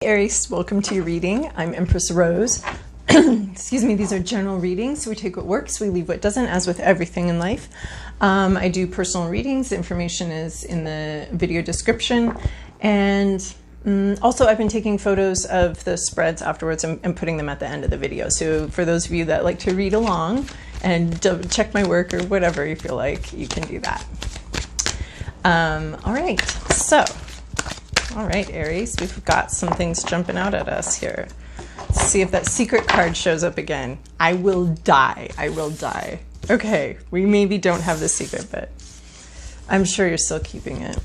Aries, welcome to your reading. I'm Empress Rose. Excuse me, these are general readings. We take what works, we leave what doesn't, as with everything in life. I do personal readings. The information is in the video description. And also I've been taking photos of the spreads afterwards and putting them at the end of the video. So for those of you that like to read along and check my work or whatever you feel like, you can do that. All right, so... All right, Aries, we've got some things jumping out at us here. Let's see if that secret card shows up again. I will die. I will die. Okay, we maybe don't have the secret, but I'm sure you're still keeping it.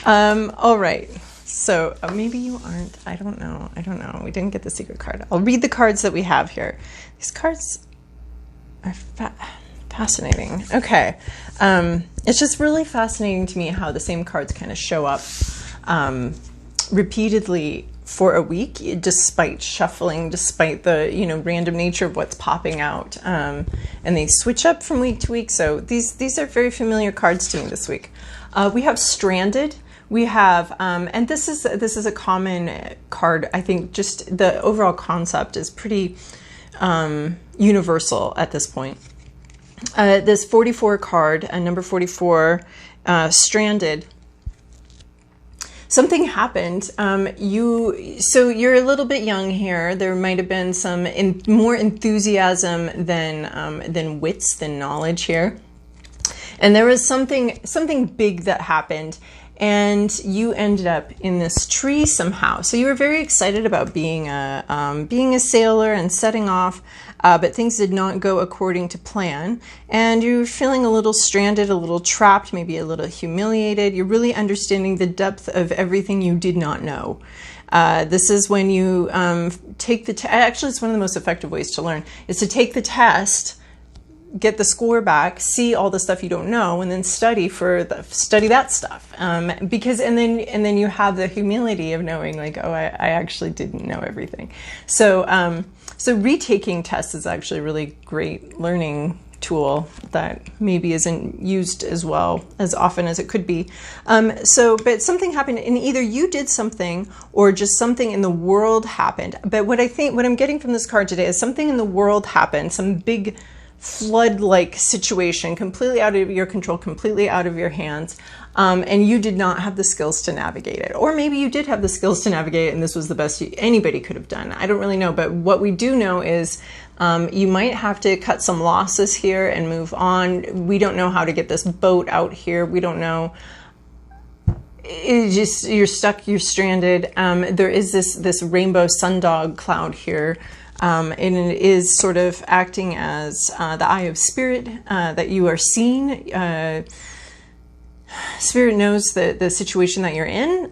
All right, so maybe you aren't. I don't know. I don't know. We didn't get the secret card. I'll read the cards that we have here. These cards are fascinating. Okay, it's just really fascinating to me how the same cards kind of show up repeatedly for a week, despite shuffling, despite the random nature of what's popping out, and they switch up from week to week. So these are very familiar cards to me this week. We have Stranded. We have, and this is a common card. I think just the overall concept is pretty universal at this point. This 44 card, number 44, Stranded. Something happened. So you're a little bit young here. There might have been some more enthusiasm than wits, than knowledge here. And there was something big that happened, and you ended up in this tree somehow. So you were very excited about being a sailor and setting off, but things did not go according to plan, and you're feeling a little stranded, a little trapped, maybe a little humiliated. You're really understanding the depth of everything you did not know. This is when you take the test. Actually, it's one of the most effective ways to learn, is to take the test, get the score back, see all the stuff you don't know, and then study that stuff. Because and then you have the humility of knowing, like, oh, I actually didn't know everything. So retaking tests is actually a really great learning tool that maybe isn't used as well as often as it could be. But something happened, and either you did something or just something in the world happened. But what I'm getting from this card today is something in the world happened, some big flood-like situation, completely out of your control, completely out of your hands, and you did not have the skills to navigate it. Or maybe you did have the skills to navigate it, and this was the best anybody could have done. I don't really know, but what we do know is you might have to cut some losses here and move on. We don't know how to get this boat out here. We don't know. You're stuck, you're stranded. There is this rainbow sundog cloud here. And it is sort of acting as the eye of spirit, that you are seen. Spirit knows the situation that you're in,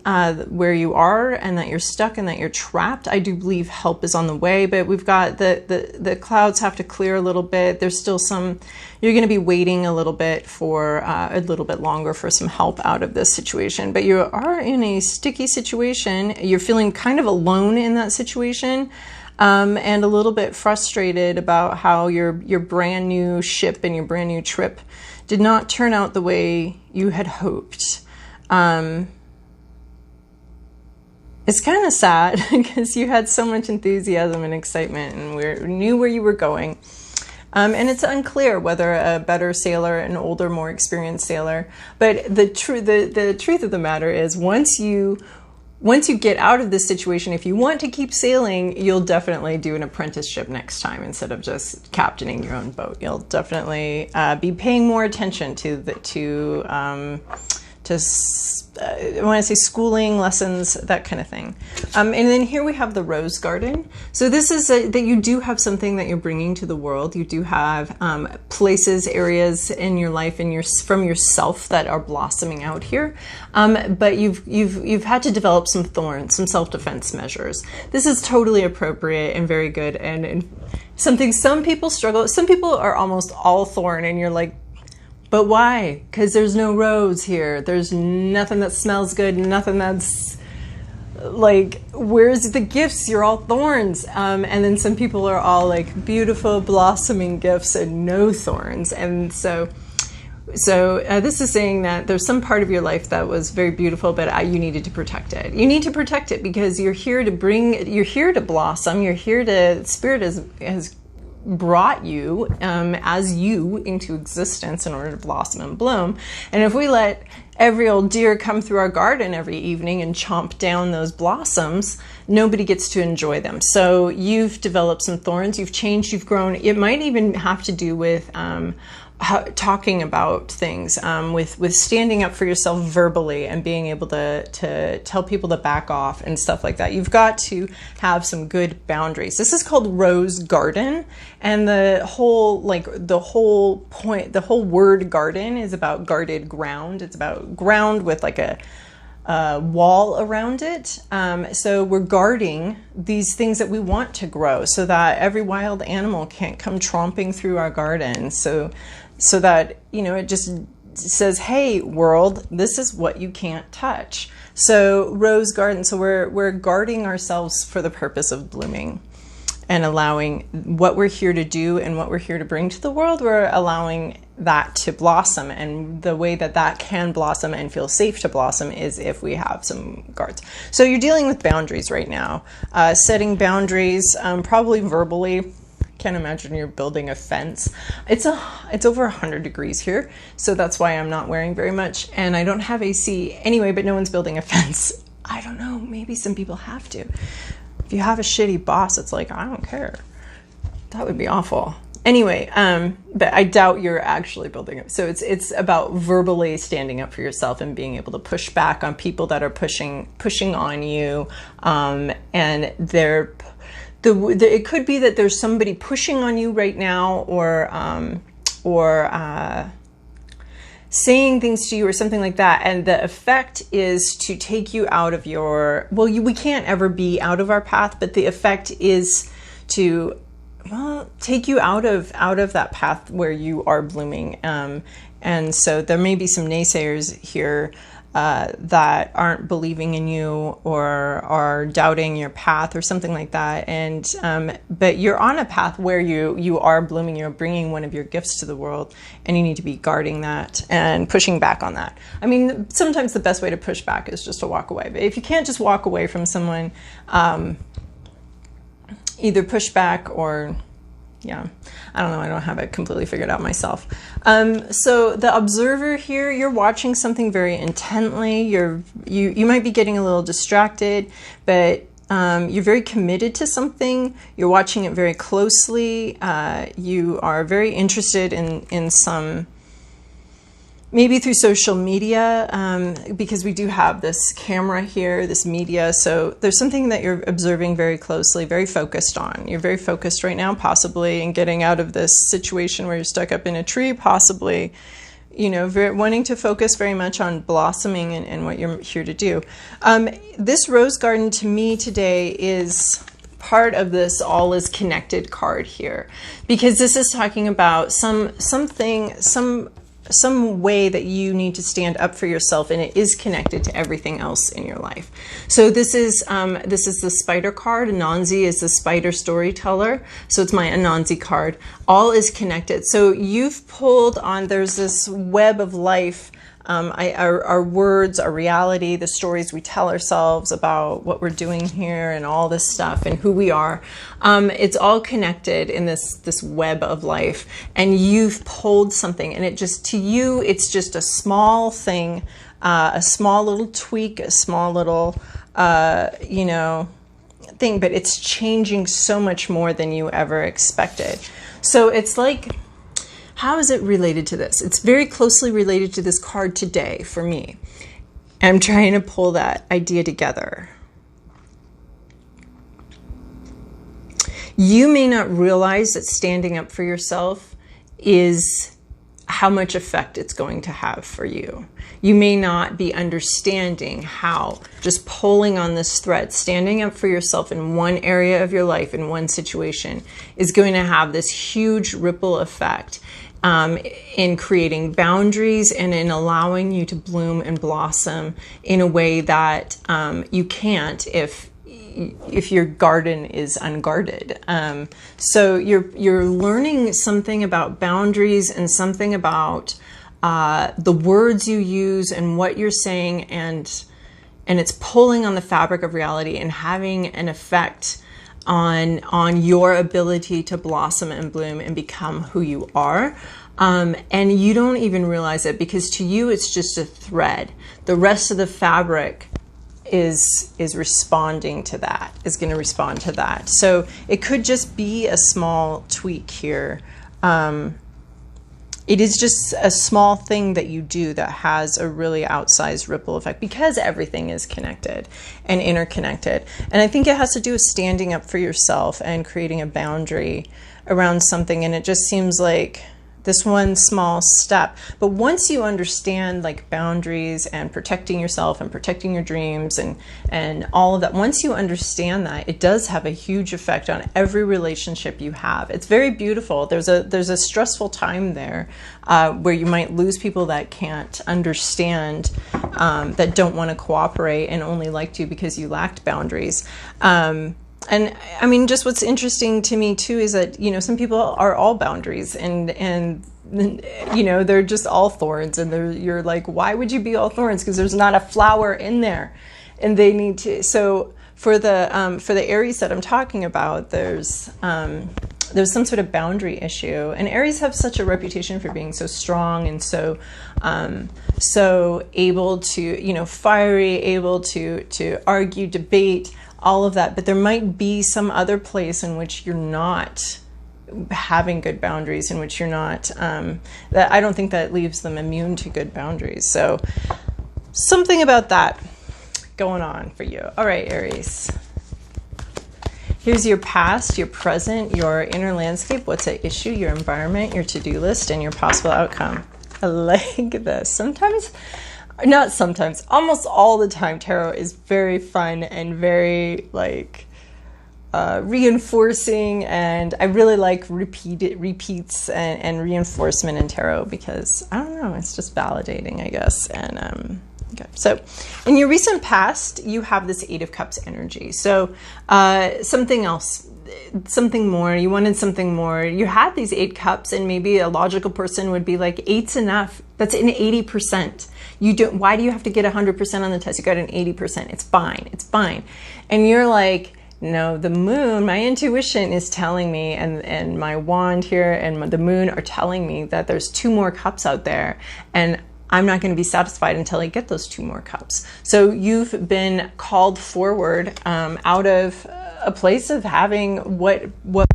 where you are, and that you're stuck and that you're trapped. I do believe help is on the way, but we've got the clouds have to clear a little bit. There's still you're going to be waiting a little bit for a little bit longer for some help out of this situation. But you are in a sticky situation. You're feeling kind of alone in that situation. And a little bit frustrated about how your brand new ship and your brand new trip did not turn out the way you had hoped. It's kind of sad because you had so much enthusiasm and excitement and knew where you were going. And it's unclear whether a better sailor, an older, more experienced sailor. But the truth of the matter is, once you get out of this situation, if you want to keep sailing, you'll definitely do an apprenticeship next time instead of just captaining your own boat. You'll definitely be paying more attention to I want to say schooling, lessons, that kind of thing. And then here we have the Rose Garden. So this is that you do have something that you're bringing to the world. You do have places, areas in your life and from yourself that are blossoming out here. But you've had to develop some thorns, some self-defense measures. This is totally appropriate and very good, and something some people struggle. Some people are almost all thorn, and you're like, but why? Because there's no rose here. There's nothing that smells good, nothing that's like, where's the gifts? You're all thorns. And then some people are all like beautiful blossoming gifts and no thorns. And so So this is saying that there's some part of your life that was very beautiful, but you needed to protect it. You need to protect it because you're here to blossom. You're here to, Spirit has brought you as you into existence in order to blossom and bloom. And if we let every old deer come through our garden every evening and chomp down those blossoms, nobody gets to enjoy them. So you've developed some thorns, you've changed, you've grown. It might even have to do with talking about things, with standing up for yourself verbally and being able to tell people to back off and stuff like that. You've got to have some good boundaries. This is called rose garden, and the whole word garden is about guarded ground. It's about ground with like a wall around it. So we're guarding these things that we want to grow so that every wild animal can't come tromping through our garden. So that, it just says, hey, world, this is what you can't touch. So rose garden. So we're guarding ourselves for the purpose of blooming and allowing what we're here to do and what we're here to bring to the world. We're allowing that to blossom. And the way that can blossom and feel safe to blossom is if we have some guards. So you're dealing with boundaries right now, setting boundaries, probably verbally. Can't imagine you're building a fence. It's over 100 degrees here, so that's why I'm not wearing very much, and I don't have AC anyway, but no one's building a fence. I don't know, maybe some people have to. If you have a shitty boss, it's like, I don't care. That would be awful. Anyway, but I doubt you're actually building it. So it's about verbally standing up for yourself and being able to push back on people that are pushing on you, and it could be that there's somebody pushing on you right now, or saying things to you or something like that. And the effect is to take you out of your, we can't ever be out of our path, but the effect is to, take you out of that path where you are blooming. And so there may be some naysayers here that aren't believing in you or are doubting your path or something like that. And but you're on a path where you are blooming. You're bringing one of your gifts to the world, and you need to be guarding that and pushing back on that. I mean, sometimes the best way to push back is just to walk away. But if you can't just walk away from someone, either push back or, I don't know. I don't have it completely figured out myself. So the observer here, you're watching something very intently. You might be getting a little distracted, but you're very committed to something. You're watching it very closely. You are very interested in some, maybe through social media, because we do have this camera here, this media. So there's something that you're observing very closely, very focused on. You're very focused right now, possibly in getting out of this situation where you're stuck up in a tree, possibly, wanting to focus very much on blossoming and what you're here to do. This rose garden to me today is part of this all is connected card here, because this is talking about some way that you need to stand up for yourself, and it is connected to everything else in your life. So this is the spider card. Anansi is the spider storyteller. So it's my Anansi card. All is connected. So you've pulled on, there's this web of life, our words, our reality, the stories we tell ourselves about what we're doing here and all this stuff and who we are. It's all connected in this web of life, and you've pulled something, and to you, it's just a small thing, a small little tweak, a small little, thing, but it's changing so much more than you ever expected. So it's like, how is it related to this? It's very closely related to this card today for me. I'm trying to pull that idea together. You may not realize that standing up for yourself is how much effect it's going to have for you. You may not be understanding how just pulling on this thread, standing up for yourself in one area of your life, in one situation, is going to have this huge ripple effect in creating boundaries and in allowing you to bloom and blossom in a way that you can't if your garden is unguarded. So you're learning something about boundaries and something about the words you use and what you're saying, and it's pulling on the fabric of reality and having an effect on your ability to blossom and bloom and become who you are. And you don't even realize it, because to you it's just a thread. The rest of the fabric is responding to that, is going to respond to that. So it could just be a small tweak here. It is just a small thing that you do that has a really outsized ripple effect, because everything is connected and interconnected. And I think it has to do with standing up for yourself and creating a boundary around something. And it just seems like this one small step. But once you understand like boundaries and protecting yourself and protecting your dreams and all of that, once you understand that, it does have a huge effect on every relationship you have. It's very beautiful. There's a stressful time there where you might lose people that can't understand, that don't want to cooperate and only liked you because you lacked boundaries. And I mean, just what's interesting to me too is that, you know, some people are all boundaries, and you know, they're just all thorns, and you're like, why would you be all thorns? Because there's not a flower in there, and they need to. So for the Aries that I'm talking about, there's some sort of boundary issue, and Aries have such a reputation for being so strong and so able to, you know, fiery, able to argue, debate, all of that. But there might be some other place in which you're not having good boundaries, in which you're not, that I don't think that leaves them immune to good boundaries. So something about that going on for you. All right, Aries. Here's your past, your present, your inner landscape, what's at issue, your environment, your to-do list, and your possible outcome. I like this. Not sometimes, almost all the time, tarot is very fun and very like reinforcing, and I really like repeats and reinforcement in tarot, because I don't know, it's just validating, I guess. And okay. So in your recent past, you have this Eight of Cups energy. So something else, something more, you wanted something more. You had these 8 cups, and maybe a logical person would be like, 8's enough. That's an 80%. Why do you have to get 100% on the test? You got an 80%. It's fine. It's fine. And you're like, no, the moon, my intuition is telling me, and my wand here and the moon are telling me that there's 2 more cups out there, and I'm not going to be satisfied until I get those 2 more cups. So you've been called forward out of a place of having what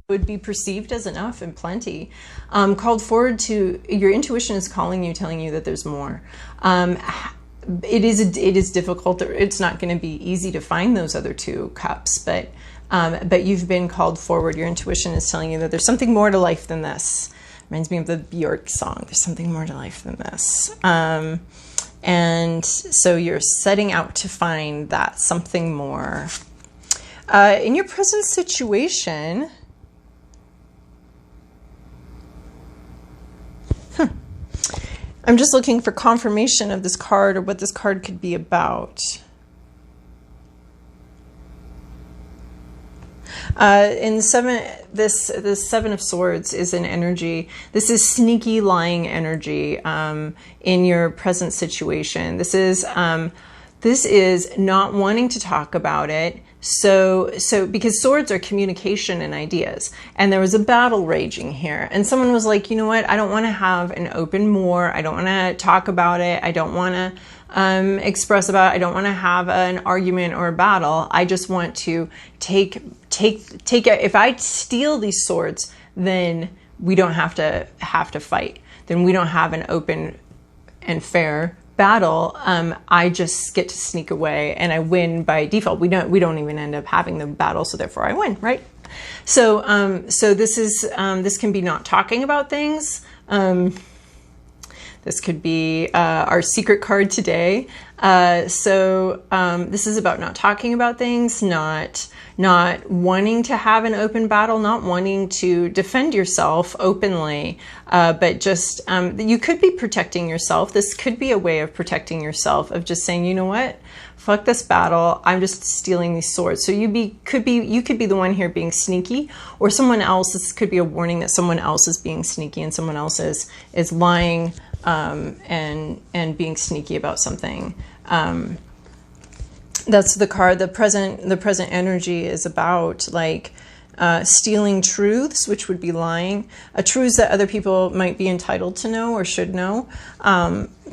would be perceived as enough and plenty, called forward to, your intuition is calling you, telling you that there's more. It is difficult. It's not going to be easy to find those other 2 cups, but you've been called forward. Your intuition is telling you that there's something more to life than this. Reminds me of the Bjork song. There's something more to life than this. And so you're setting out to find that something more. In your present situation, I'm just looking for confirmation of this card, or what this card could be about. In this 7 of Swords is an energy. This is sneaky, lying energy in your present situation. This is not wanting to talk about it. So because swords are communication and ideas, and there was a battle raging here, and someone was like, you know what, I don't want to have an open war. I don't want to talk about it. I don't want to express about it. I don't want to have an argument or a battle. I just want to take it. If I steal these swords, then we don't have to fight. Then we don't have an open and fair battle. I just get to sneak away, and I win by default. We don't even end up having the battle, so therefore I win, right? So this can be not talking about things. This could be our secret card today. This is about not talking about things, not wanting to have an open battle, not wanting to defend yourself openly, but just you could be protecting yourself. This could be a way of protecting yourself, of just saying, you know what, fuck this battle. I'm just stealing these swords. So you could be the one here being sneaky, or someone else. This could be a warning that someone else is being sneaky and someone else is lying and being sneaky about something. That's the card. The present energy is about like stealing truths, which would be lying, truths that other people might be entitled to know or should know.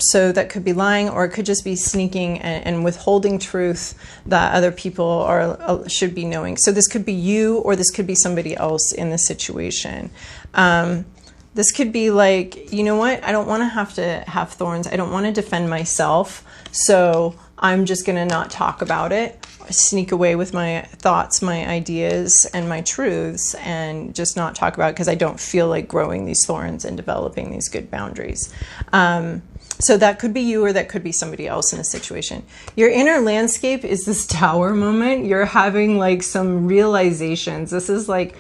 So that could be lying, or it could just be sneaking and withholding truth that other people should be knowing. So this could be you, or this could be somebody else in the situation. This could be like, you know what? I don't want to have thorns. I don't want to defend myself. So I'm just going to not talk about it, sneak away with my thoughts, my ideas, and my truths, and just not talk about it because I don't feel like growing these thorns and developing these good boundaries. So that could be you, or that could be somebody else in a situation. Your inner landscape is this tower moment. You're having like some realizations. This is like,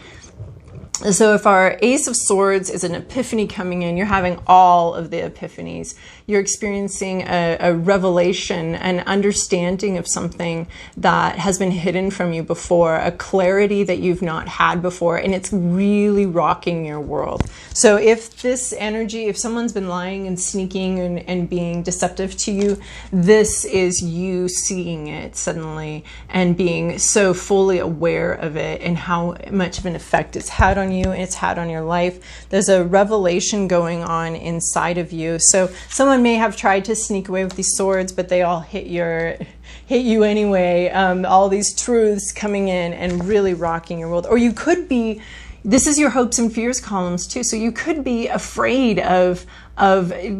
so if our Ace of Swords is an epiphany coming in, you're having all of the epiphanies. You're experiencing a revelation, an understanding of something that has been hidden from you before, a clarity that you've not had before, and it's really rocking your world. So if this energy, if someone's been lying and sneaking and being deceptive to you, this is you seeing it suddenly and being so fully aware of it and how much of an effect it's had on you and it's had on your life. There's a revelation going on inside of you. So someone may have tried to sneak away with these swords, but they all hit you anyway. All these truths coming in and really rocking your world. Or you could be, this is your hopes and fears columns too. So you could be afraid of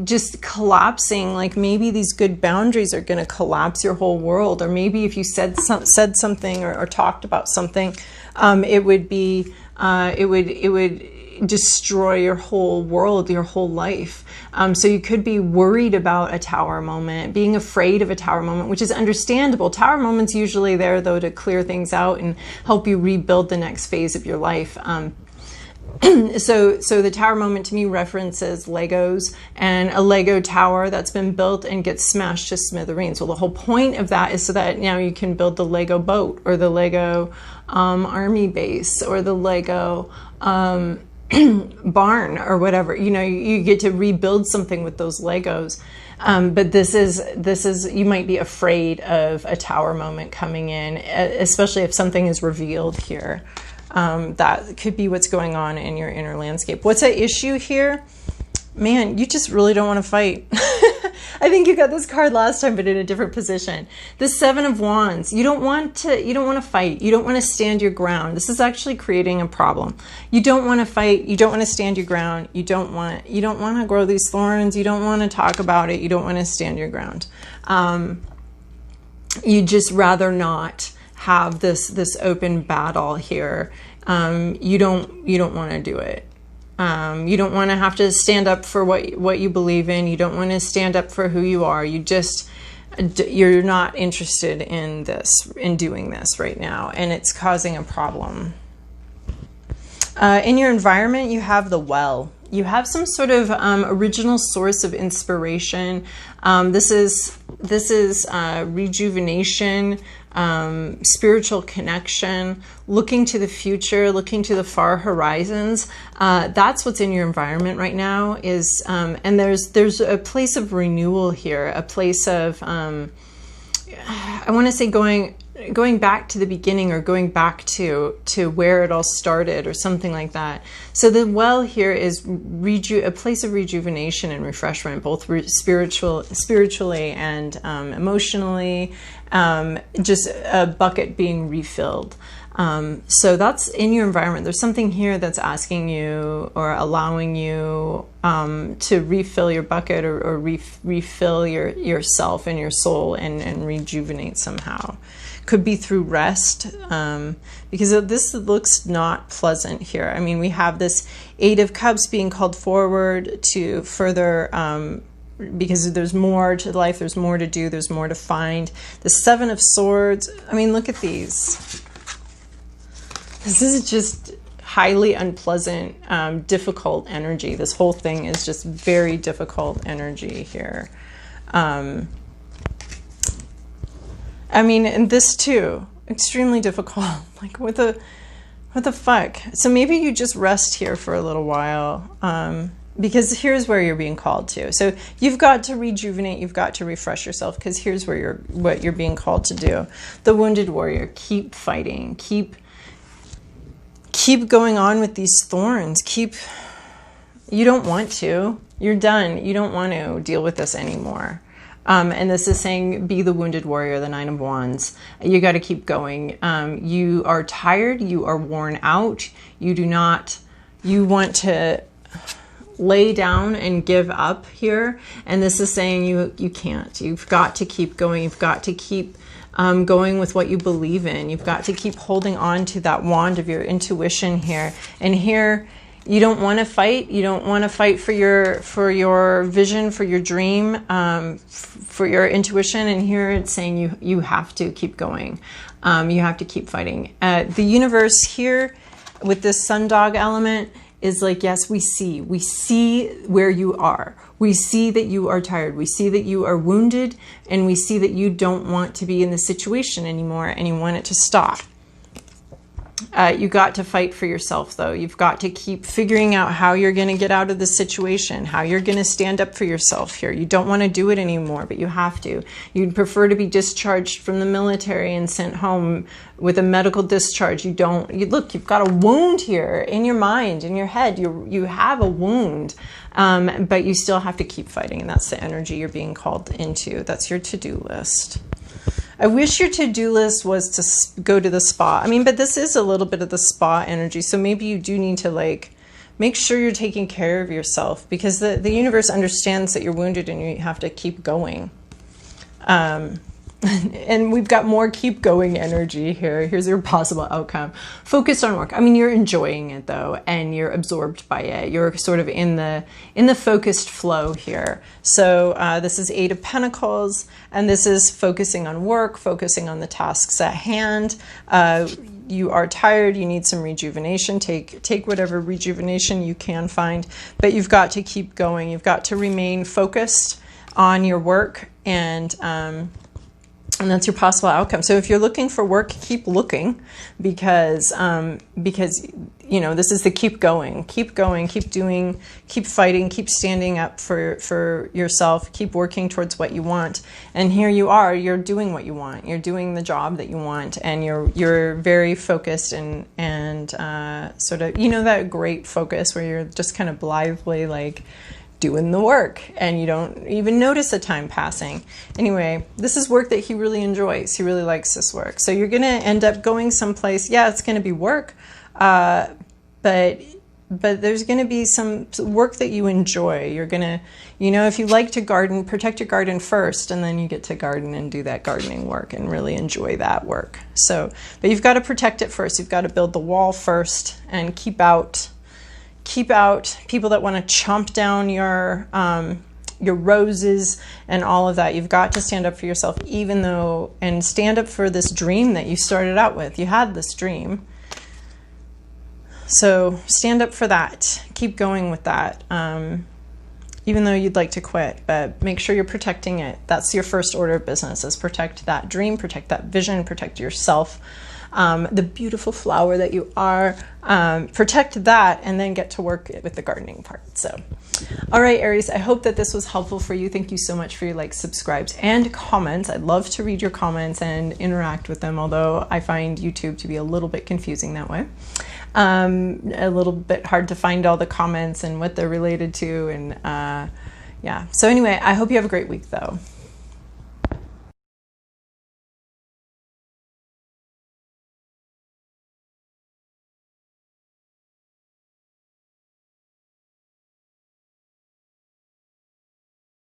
just collapsing. Like maybe these good boundaries are going to collapse your whole world. Or maybe if you said something or talked about something, it would destroy your whole world, your whole life. So you could be worried about a tower moment, being afraid of a tower moment, which is understandable. Tower moments usually there though to clear things out and help you rebuild the next phase of your life. So the tower moment to me references Legos and a Lego tower that's been built and gets smashed to smithereens. Well, the whole point of that is so that now you can build the Lego boat or the Lego army base or the Lego barn or whatever. You know, you get to rebuild something with those Legos. But this is, you might be afraid of a tower moment coming in, especially if something is revealed here. That could be what's going on in your inner landscape. What's at issue here? Man, you just really don't want to fight. I think you got this card last time, but in a different position. The Seven of Wands. You don't want to fight. You don't want to stand your ground. This is actually creating a problem. You don't want to fight. You don't want to stand your ground. You don't want to grow these thorns. You don't want to talk about it. You don't want to stand your ground. You just rather not have this open battle here. You don't want to do it. You don't want to have to stand up for what you believe in. You don't want to stand up for who you are. You're not interested in doing this right now, and it's causing a problem. In your environment, you have the well. You have some sort of original source of inspiration. This is rejuvenation, spiritual connection, looking to the future, looking to the far horizons. That's what's in your environment right now. And there's a place of renewal here, a place of I want to say going back to the beginning, or going back to where it all started, or something like that. So the well here is a place of rejuvenation and refreshment, both spiritually and emotionally. Just a bucket being refilled. So that's in your environment. There's something here that's asking you or allowing you to refill your bucket or refill yourself and your soul and rejuvenate somehow. Could be through rest, because this looks not pleasant here. I mean, we have this Eight of Cups being called forward to further, because there's more to life, there's more to do, there's more to find. The Seven of Swords, I mean, look at these. This is just highly unpleasant, difficult energy. This whole thing is just very difficult energy here. I mean, and this too, extremely difficult. Like, what the fuck? So maybe you just rest here for a little while. because here's where you're being called to. So you've got to rejuvenate, you've got to refresh yourself, because here's where what you're being called to do. The wounded warrior, keep fighting, keep going on with these thorns. You don't want to. You're done. You don't want to deal with this anymore. And this is saying, be the wounded warrior, the Nine of Wands. You got to keep going. You are tired. You are worn out. You want to lay down and give up here. And this is saying you can't. You've got to keep going. You've got to keep going with what you believe in. You've got to keep holding on to that wand of your intuition here. And here, you don't want to fight. You don't want to fight for your vision, for your dream, for your intuition. And here it's saying you have to keep going. You have to keep fighting. The universe here with this sundog element is like, yes, we see where you are. We see that you are tired. We see that you are wounded, and we see that you don't want to be in the situation anymore, and you want it to stop. You got to fight for yourself, though. You've got to keep figuring out how you're going to get out of the situation, how you're going to stand up for yourself here. You don't want to do it anymore, but you have to. You'd prefer to be discharged from the military and sent home with a medical discharge. Look, you've got a wound here in your mind, in your head. You have a wound, but you still have to keep fighting, and that's the energy you're being called into. That's your to-do list. I wish your to-do list was to go to the spa. I mean, but this is a little bit of the spa energy. So maybe you do need to make sure you're taking care of yourself, because the universe understands that you're wounded and you have to keep going. And we've got more keep going energy here. Here's your possible outcome. Focused on work. I mean, you're enjoying it though, and you're absorbed by it. You're sort of in the focused flow here. So this is Eight of Pentacles, and this is focusing on work, focusing on the tasks at hand. You are tired. You need some rejuvenation. Take whatever rejuvenation you can find, but you've got to keep going. You've got to remain focused on your work, and that's your possible outcome. So if you're looking for work, keep looking, because this is the keep going, keep doing, keep fighting, keep standing up for yourself, keep working towards what you want. And here you are, you're doing what you want. You're doing the job that you want, and you're very focused and sort of, that great focus where you're just kind of blithely doing the work, and you don't even notice the time passing. Anyway, this is work that he really enjoys. He really likes this work. So you're going to end up going someplace. Yeah, it's going to be work, but there's going to be some work that you enjoy. You're going to, if you like to garden, protect your garden first, and then you get to garden and do that gardening work and really enjoy that work. So, but you've got to protect it first. You've got to build the wall first and keep out people that want to chomp down your roses and all of that. You've got to stand up for yourself, and stand up for this dream that you started out with. You had this dream. So stand up for that. Keep going with that. Even though you'd like to quit, but make sure you're protecting it. That's your first order of business, is protect that dream, protect that vision, protect yourself. The beautiful flower that you are, protect that, and then get to work with the gardening part. So, all right, Aries, I hope that this was helpful for you. Thank you so much for your likes, subscribes, and comments. I'd love to read your comments and interact with them, although I find YouTube to be a little bit confusing that way. A little bit hard to find all the comments and what they're related to, and yeah. So anyway, I hope you have a great week, though.